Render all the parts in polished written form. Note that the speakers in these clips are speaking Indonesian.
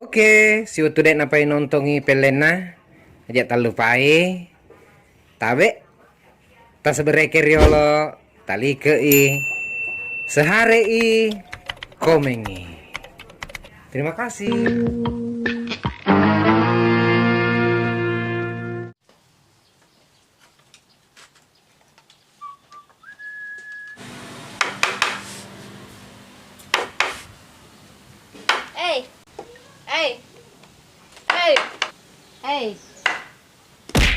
Oke, si utudet napai nontongi pelena, aja tak lupai, tabe, tak sebereke riolo, tali kei, sehari i, komengi. Terima kasih. Hey, hey, hey, hey.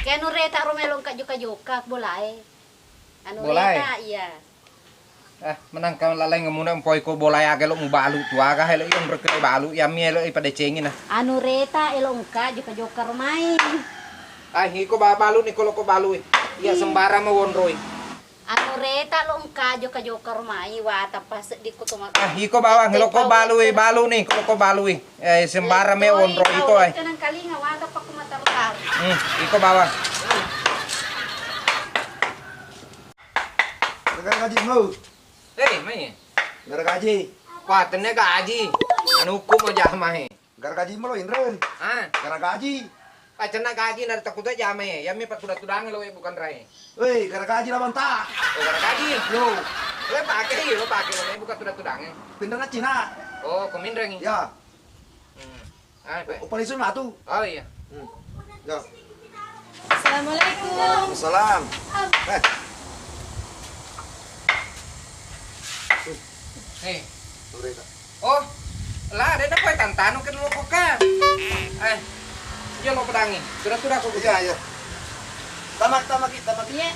Kaya anu reta rumelong ka juga boleh. Anu Boleh? reta iya. Menangkang lalai ngemuna empoi ko bolai agak lo balu tua kah lo ikan berkeli balu ya mie lo pada cengin Anu reta elong ka juga rumai. Hiko balu nih kalau ko balu ya sembara mau wonroi. Anu reta long ka juga rumai wa tapas di kutumak. Hiko bawang lo ko balu nih kalau ko balu sembara me wonroi itu Kanang kali ngawata pa kumatar-tar. Hiko bawang. Gara gaji mau. Mai. Gara gaji. Wah, tene gaji. Anu hukum aja mah. Gara gaji mau Indren. Gara gaji. Cena gaji nar takutnya jame. Ya mi pat tudang lo bukan rai. Woi, gara gaji lawan tak. Oh, gara gaji. Yo, Lo pakai lo bukan tudang. pindah ke Cina. Oh, komindreng. Ya, Baik. upah isu matu. Oh iya. Ya. Assalamualaikum. Salam. Ureta. Oh, lah ada apa tantano ke dulu koka. Dia lo pedangi. Sudah aku. Ya, ya. Tamak. Iya.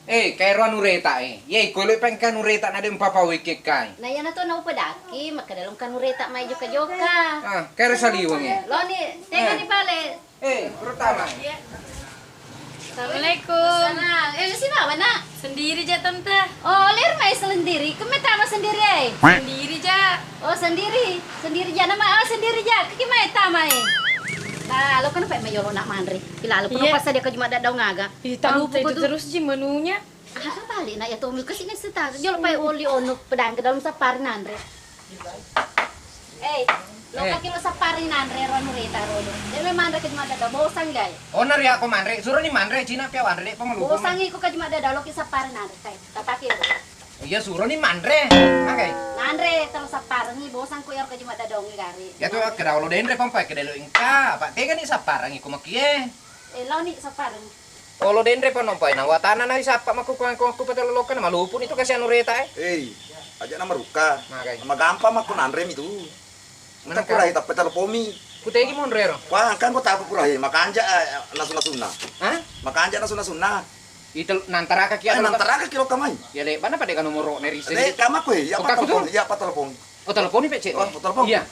Kay ron ureta Ye, ko lo pengkan ureta na dem papa wike kai. Na yan na to na upadaki, makadalong kan reta may juga. Kay resaliwang Lo ni, teka ni pale. Pertama. Assalamualaikum. Sana, sino ba na? Sendiri aja tante. Oh, lir may sendiri. Kami tama sendiri ay. Sendiri aja. Oh, sendiri. Sendiri ja nama. Sendiri ja. Kaki may tama eh. Nah, lo kan pa may yolo nak manri. Kilala po Iya. pas dia ka juma daw ngaga. Tante itu terus sih menunya. Bali na ito mi kasi nagsa Jolo pa oli ono pedang ke dalam sapar nanre. Lo kaki lo sapar nanre ron reta rolo. Dia may manre ka juma daw. Bosang gay. Oh, nari ako manre. Suruh ni manre Cina pia wanre pamalupo. Bosang ko ka juma daw lo ki sapar nanre kay. Tapaki ro. Iya, suruh ni manre. Okay. Nanre terus sapar ni bosang ko yor ka juma daw ngari. Ya tuh kira lo denre pampai ke delo ingka. Pak tega ni saparang iku makie. Lo ni sapar. Oh, lo denre pa nompai na watana na isapa makukuan ko patalokan malupun itu kasi anu reta Aja nama Ruka. Makay. Nama gampang aku nanrem itu. Mana Mana kurai tapi telepomi. Kutegi mon rero. Wah, kan kau tahu kurai. Maka anja nasuna. Hah? Maka anja nasuna. Itu nantara ka kia. Nantara ke kilo kamay. Ya le, mana pada nomor neri Dek, kama ko ya Oh, pa kaku telepon. tuh? Ya pa telepon. Oh, telepon ni pecet. Oh, telepon. Iya.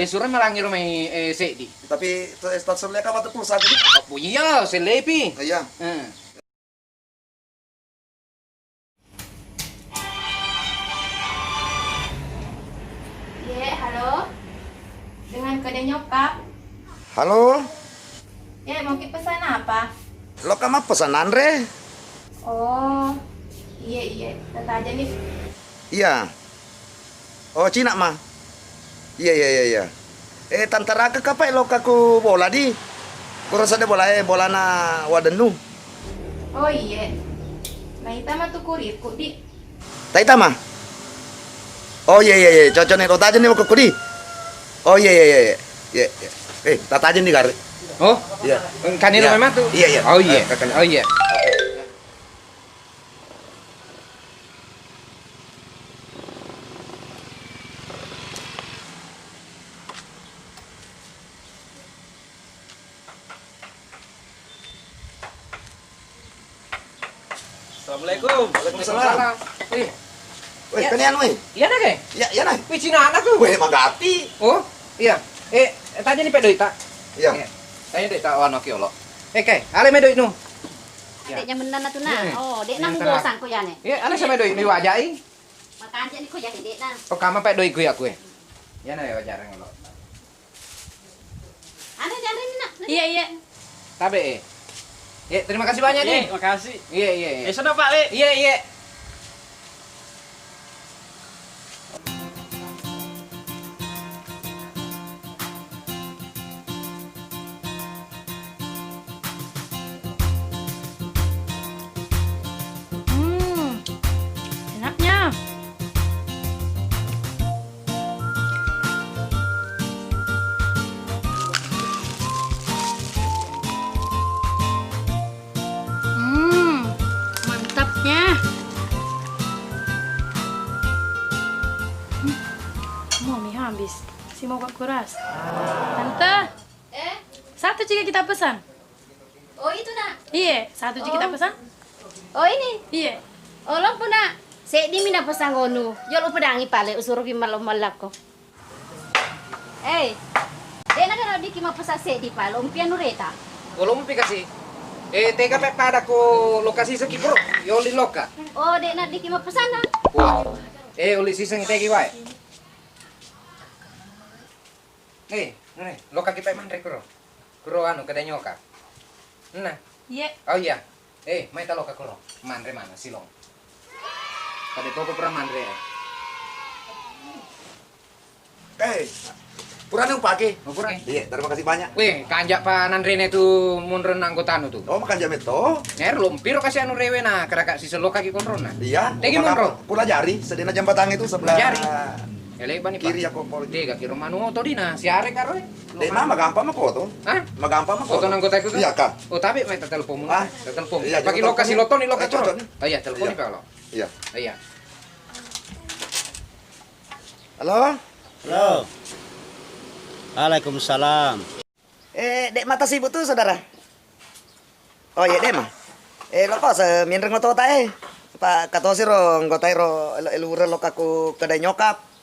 Suran malangi rumai sedi. Tapi status mereka mata pulsa gitu. Oh, iya, selepi. Iya. Iya, halo. Dengan kode nyokap. Halo, Ya, mau pesan apa? lo kama pesanan re? Oh, iya. Tante aja nih. Iya. Oh, Cina mah. Iya. Tante Raka kapai lo kaku bola di. Kurasa de bola na wadenu. Oh iya. Nah, itu mah tuh kuriku di. Taita mah. Oh iya. Cocok nih rota aja nih mau kudi. Oh iya. Tata aja nih gar. Oh, Iya. kan ini Iya. rumah tuh. Iya. Oh iya. Kakak. Oh iya. Assalamualaikum. Waalaikumsalam. Wih, Weh, kanian weh. iya na kay. Iya nah. Wih, Cina anak tuh. Weh, magati. Oh, iya. Tanya ni pedoy ta. Iya. Tanya dek ta wano kiolo. Kay, ale medoy nu. Ya. Dek nyaman na to na. Oh, dek Yang nang tengah. bosang ko yan eh. Iya, ale sa medoy ni wajai. Makanya ni ko yan dek na. Oh, kama pedoy gue aku ya. Ya na wajarang lo. Ano dyan rin na? Iya. Tabe terima kasih banyak nih. Makasih. Iya. Sana Pak Le. Iya. mau kok kuras. Tante, satu jika kita pesan. Oh itu nak. Iya, satu jika kita pesan. Oh ini. Iya. Oh lo pun nak. Sek di mina pesan gonu. Yo lo pedangi pale usuru gimal malako. Dia nak kalau di kima pesan sek di pale umpian nureta. Kalau mau kasih. Tega pe pada ko lokasi seki bro. Yo li loka. Oh dek nak di kima pesan nak. Wah. Uli siseng tegi wae. Nene, loka kita mandre kuro. Kuro anu kedai nyoka. Nah. Iya. Oh iya. Mai ta loka kuro. Mandre mana silong. Tadi toko pernah mandre. Kurang yang pakai. Kurang. Iya, terima kasih banyak. Wih, kanjak pa nandrene tu munren anggota anu tu. Oh, makan jamet toh. Ner lumpiro kasih anu rewe na keraka si seloka ki kontrolna. Iya. Tegi munro. Pula jari, sedena jembatan itu sebelah Jari. Ele bani kiri aku poli. Tega kiro manu oto dina siare karo. Dek mah gampang mah kok. Hah? Magampang mah kok. Foto anggota itu. Iya, Kak. Oh, tapi mai telepon mu. Ah. Telepon. Iya, Pagi jangan lokasi telepon. loton ni loka Cocok. Oh iya, telepon Iya. ni lo. Iya. Iya. Halo? Halo. Waalaikumsalam. Dek mata sibuk tuh, saudara. Oh iya, Dek mah. Lo kok seminreng ngoto tae. Pak katosi ro ngotai ro elure lo kaku kedai nyokap.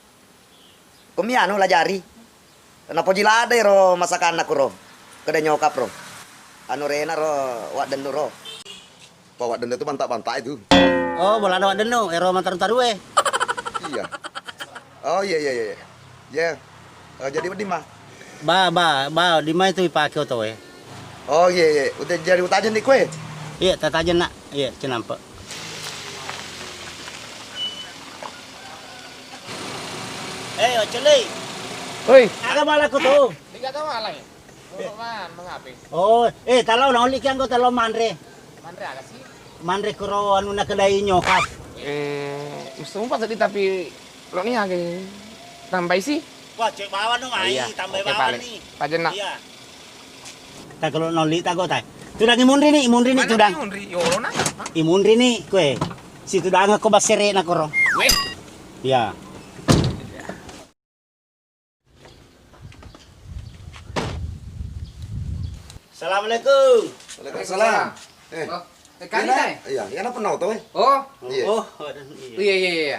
Kumi anu lah jari. Napo jilade ro masakan aku ro. Kedai nyokap ro. Anu rena ro wak denu ro. Pak wak denu itu bantak-bantak itu. Oh, bola ada denu, ero mantar tarue. Iya. Oh iya. Ya. Jadi di mah. Ba, di mana itu dipakai oto we? Oh iya. Udah jadi utajen di kue. Iya, tatajen nak. Iya, cenampe. Oceli. Oi, Aga malah ko to. tiga tahu alay. Man, mengapi? Oh, talaw na uli kyan ko talaw manre. Mandre agak sih. Manre ko ro anu na kedai nyokap. Gusto mo pa tadi tapi lo nih agak tambah sih. Wah, cek bawa no ai, tambah bawa ni. Pajen nak. Iya. Ta kalau noli ta go tay. Tudang imunri ni tudang. Yolo na. Imunri ni kue. Si tudang ko basere na ko ro. Weh. Iya. Assalamualaikum. Waalaikumsalam. Kali tay. Iya, ya apa nau tuh? Oh, Iya. Oh, iya.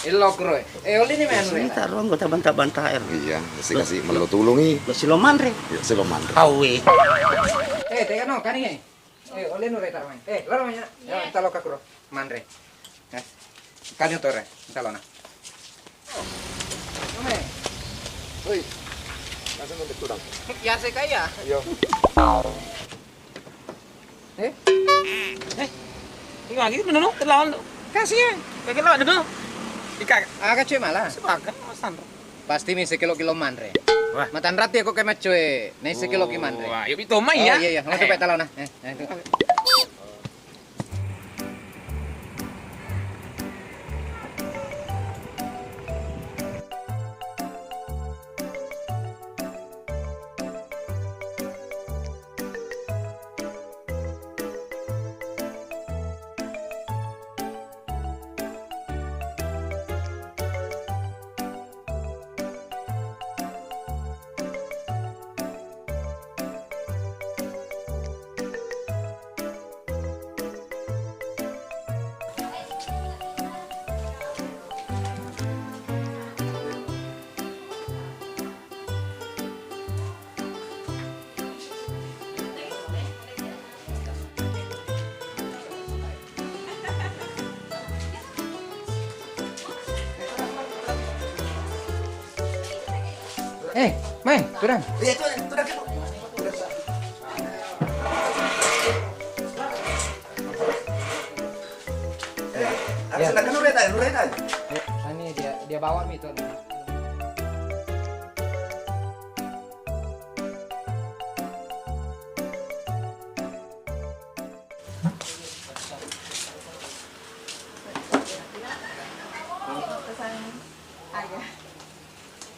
Elo kro. Oli ni men. ini taruh anggota bantah-bantah air. Iya, kasih melu tulungi. Lo si lo manre. Ya, siloman. Awe. Tega no, kani ngai. Oli nu reta main. Laro manya. Ya, talo ka kro. Mandre. Kanyo tore. Talona. Ome. Oi. Langsung untuk tudang. Ya se kaya. Yo. Tinggal gitu menunu terlawan. Kasih ya. Kayak lo ada Ikak. Aga cuy malah. Sepakat masan. Pasti mi sekilo mandre. Wah, matan rati aku kemet cuy. Nei sekilo ki mandre. Wah, yuk itu mah Oh ya. iya. Nggak coba talona. Main, turun. Iya, tudang itu. Harus ada nureta. Ini dia bawa mi tuh.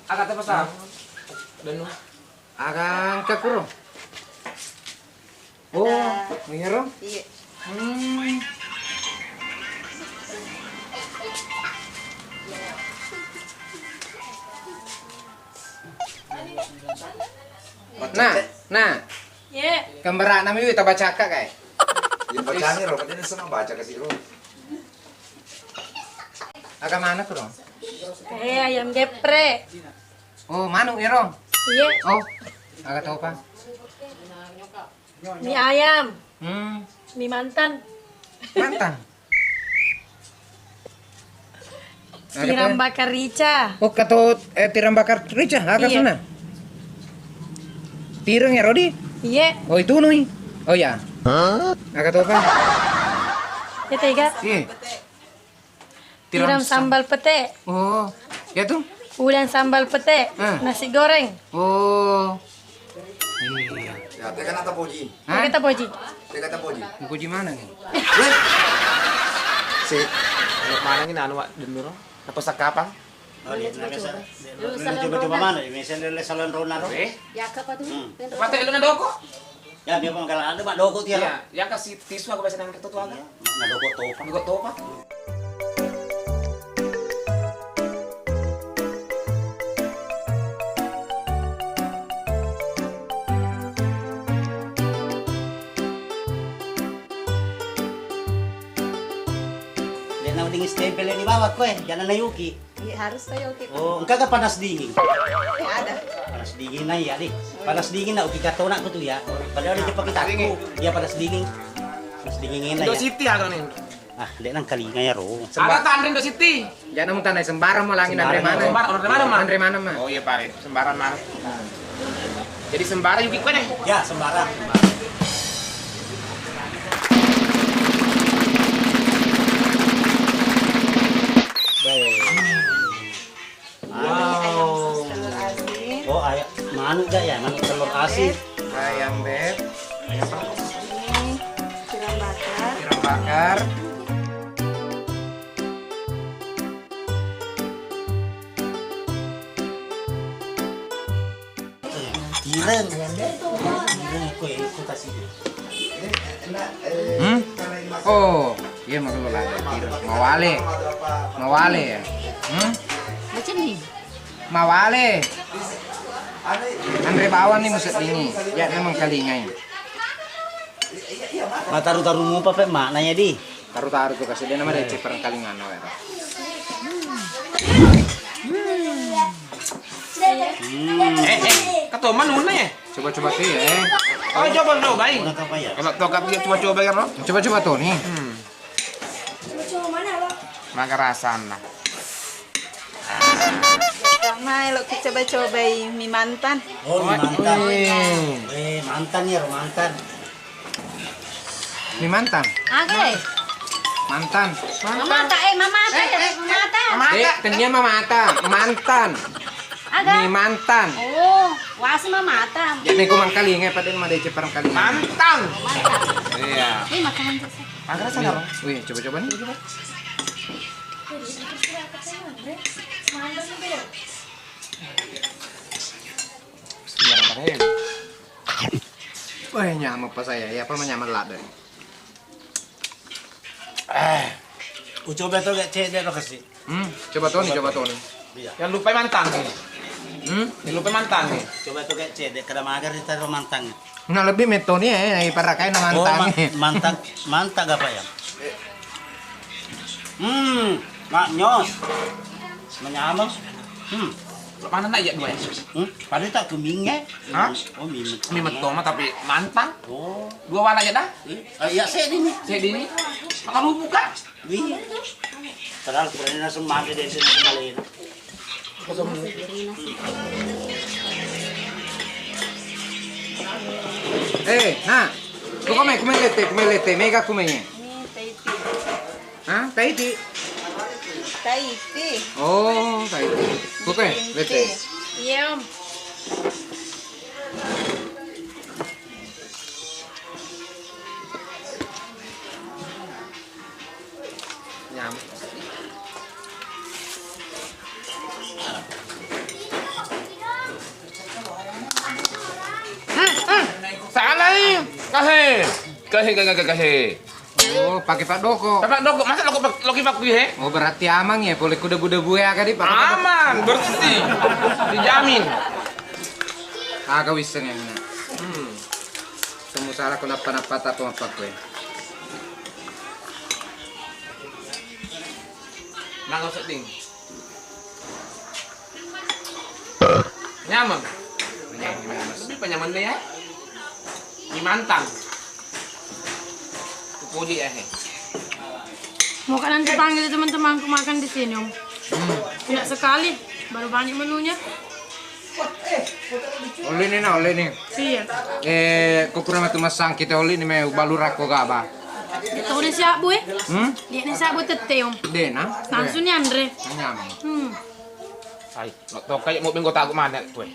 Agak terpesang. Dan Agang kekuro. Oh, ngiro? Iya. Nah. Ye. Kembara nami kita baca kak kayak. Ya baca nih, Ro. Katanya senang baca kasih, Ro. Agak mana tuh dong? Ayam geprek. Oh, manu ya Rong? Ye. Oh, agak tahu pak. Mie ayam. Hmm, Mie mantan. mantan. Tiram bakar rica. Oh, kata tiram bakar rica, agak Iya. sana. Tirang ya Rodi? Ye. Oh itu nih. Oh ya. Agak tahu pak. Ya tiga. Iya. Tiram sambal pete. Oh, ya tuh. Udan sambal pete. Nasi goreng. Oh. Iya. Ya, teh kan atau poji? Hah? Kita poji. Teh kata poji. Buku di mana nih? Si, ano mana ini anu wak dulu? Apa sakapang? Oh, di na biasa. Coba-coba mana? Minsan nila salon rona ro. Ya ke apa tuh? Patay lu na doko. Ya, biya pa magkalaan ba doko tiya. Iya, yang kasih tisu aku biasa nang ketutu aga. Na doko to pa. Nggak tahu pak. Di na ding stempel ni bawat ko eh. Yan na Yuki. Iya harus tayo kita. Oh, engka ka panas dingin. Ada. Panas dingin na ya, di. Panas dingin na uki katona ko to ya. Padahal di pakita ko. Ya panas dingin. Panas dingin na Indo ya. City aga nih. Ah, di nang kalinga ya ro. Aga tanding Indo City. Jangan mau tanda sembarang mau langin Andre mana? Sembarang, Andre mana, Mas? Andre mana mah? Oh iya pare, sembaran mana? Jadi sembarang Yuki ko deh. Ya, sembarang. Wow. Oh, ayam manuk ga ya? Manuk telur asin. Ayam beb, Tiram bakar. tiram bakar. Tireng. Tireng ko eh, ko kasih. Hmm? Oh, iya mau keluar tirang. Mawale ya. Hmm? Macam ni. Mawale. Andre bawan nih muset ini. Ya memang kalingai. Mataru-taru mo pa mak nanya di. Taruh tuh kasih dia nama dari ciperang kalingan ya. Katoman mana ya? Coba-coba tuh ya. Oh coba dong, baik. Wala ka pa ya. Kalau tokap dia coba-coba ya, Ro. Coba-coba tuh nih. Maka rasana. Ramai lo kita coba-cobai mie mantan. Oh, ni mantan. Mantan ya, ro mantan. Ini mantan. Agak. Mantan. Mama tak mama tak mama tak. Dek, tenia mamata. Mantan. Agak. Ini mantan. Oh, wasi mama tak. Jadi ku mang kalingai pada nama dari ciperang kalingan. Mantang. Mantap. Iya. Ini makanan tu. Maka rasana, Ro. Wih, coba-coba nih. Bismillahirrahmanirrahim. Wah, nyamuk pas saya. Ya, apa menyamar lah deh. Ucoba to gak cek dia ro kasi. Coba tuh nih, coba tuh nih. Yang lupa mantan nih. Yang lupa mantan nih. Coba to gak cek dia kada magar kita ro mantan. Nah, lebih metode ya, iparakai nama Oh, mantan. mantan mantag apa ya? Mak nyos. Menyamang. Lo mana nak ya dua ya? Padahal tak kumingnya. Hah? Oh, mimet. Mimet mah tapi mantan. Oh, Dua warna aja dah. ya saya ini. Saya di ini. Maka lu buka. Wih. Padahal kurang na sumagi din sila sa malina. Nah, tu come lete, mega come. Ini Tahiti. Hah? Tahiti. Tahiti. Oh, Tahiti. Oke, lete. Iya, Om. Nyamuk. Salah ni. Kahe. Oh, pakai Pak Doko. Bapak dok, masa lo kipak gue? Oh, berarti amang ya, boleh kuda-kuda buaya kali Pak. Aman, bersih, dijamin. Aga wisang yang na. Semua salah kenapa-napa tak apa kue. Nangau seding. Nyaman. Lebih penyaman deh ya. Di mantang. Puji ya. Mau kan nanti panggil teman-temanku makan di sini, Om. Tidak sekali, baru banyak menunya. Oli ni na, oli ni. Iya. Kau kurang matu masang kita oli ni me balurak ko gaba. Ito udah siap, Bu. Dia ni siap buat tete, Om. De na. Langsung ni Andre. Nyamang. Ay, lo to kayak mau bengko tahu mana tuh.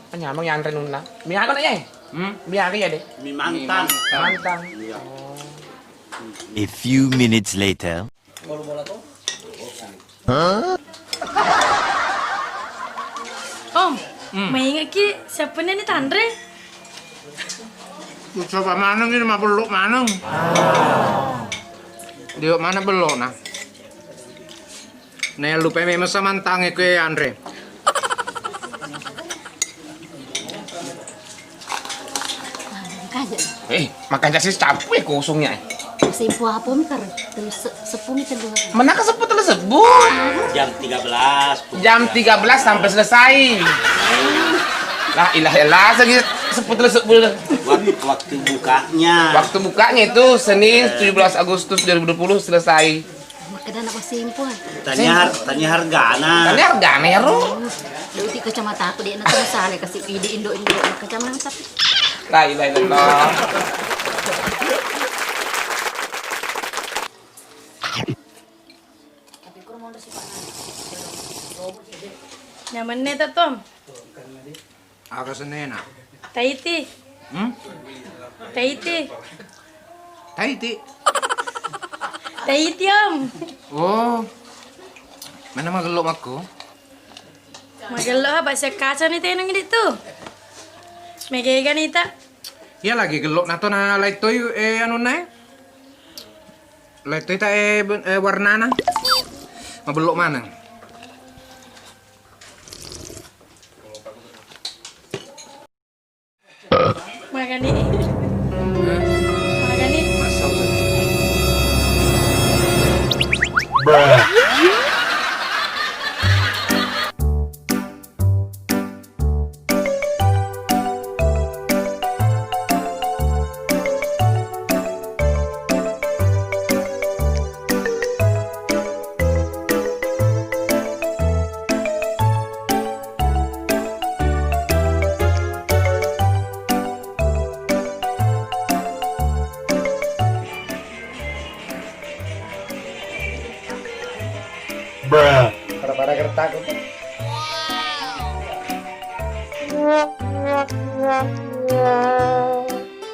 Penyamang yang antren nuna. Biar apa ya? Biar ya deh. Mi mantan. Mantang. A few minutes later. Om, may ingat ki siapa ni Tandre? Coba mana ni mah belok mana? Dia mana belok nah? Nih lupa memang samantang ke Andre. Makan sih capek kosongnya. Simpu apa mi kar? Terus sepumi telur. Mana kesebut terus sebut. Jam 13. Jam 13 sampai selesai. Lah ilah ilah lagi sebut terus sebut. Waktu bukanya. Waktu bukanya itu Senin 17 Agustus 2020 selesai. Makanya nak simpu. Tanya hargana. Tanya harganya ya ro. Di kacamata aku dia nak salah kasih ide Indo kacamata. La ilaha illallah. Nyaman ni tak, Tom? Aga Senin na. Tahiti. Tahiti. Tahiti. Tahiti, Om. Oh. Mana mah gelok aku? Magalo ha, basa kaca ni tayo nang dito. May ganita. Ya lagi gelok nato na laitoy ano na laitoy ta warna na. Mabelok mana? Magani. Magani. Masuk. Pada gertak.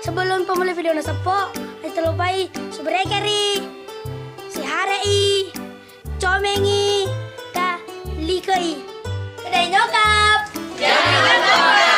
Sebelum pemulai video nasapo, jangan lupa subscribe kari, si Harei, comengi, dan like. Kedai nyokap. Jangan lupa.